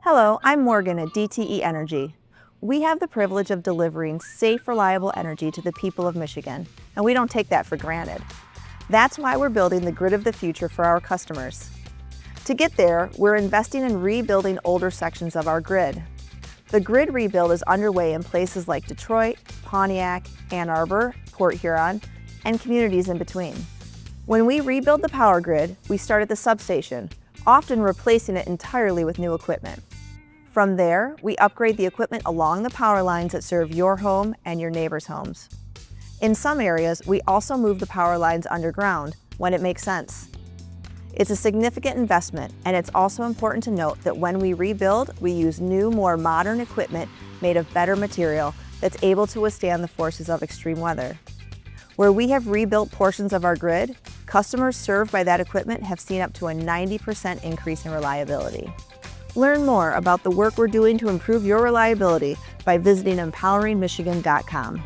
Hello, I'm Morgan at DTE Energy. We have the privilege of delivering safe, reliable energy to the people of Michigan, and we don't take that for granted. That's why we're building the grid of the future for our customers. To get there, we're investing in rebuilding older sections of our grid. The grid rebuild is underway in places like Detroit, Pontiac, Ann Arbor, Port Huron, and communities in between. When we rebuild the power grid, we start at the substation, often replacing it entirely with new equipment. From there, we upgrade the equipment along the power lines that serve your home and your neighbors' homes. In some areas, we also move the power lines underground when it makes sense. It's a significant investment, and it's also important to note that when we rebuild, we use new, more modern equipment made of better material that's able to withstand the forces of extreme weather. Where we have rebuilt portions of our grid, customers served by that equipment have seen up to a 90% increase in reliability. Learn more about the work we're doing to improve your reliability by visiting empoweringmichigan.com.